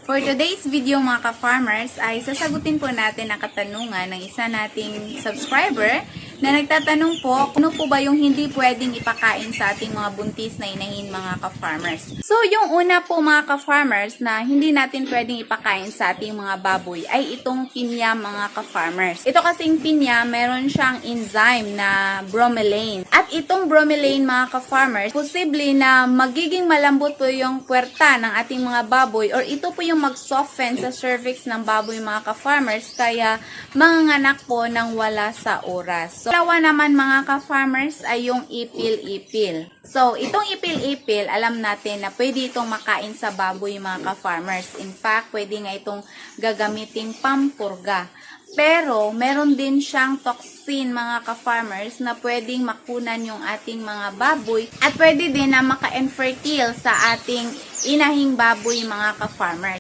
For today's video mga ka-farmers ay sasagutin po natin ang katanungan ng isa nating subscriber na nagtatanong po ano po ba yung hindi pwedeng ipakain sa ating mga buntis na inahin mga ka-farmers. So yung una po mga ka-farmers na hindi natin pwedeng ipakain sa ating mga baboy ay itong pinya mga ka-farmers. Ito kasing pinya meron siyang enzyme na bromelain. At itong bromelain mga ka-farmers, posible na magiging malambot po yung puwerta ng ating mga baboy or ito po yung mag-soften sa cervix ng baboy mga ka-farmers kaya manganganak po ng wala sa oras. So, dalawa naman mga ka-farmers ay yung ipil-ipil. So, itong ipil-ipil, alam natin na pwede itong makain sa baboy mga ka-farmers. In fact, pwede nga itong gagamitin pampurga. Pero, meron din siyang toxin mga ka-farmers na pwedeng makunan yung ating mga baboy at pwede din na maka-infertile sa ating inahing baboy mga ka-farmers.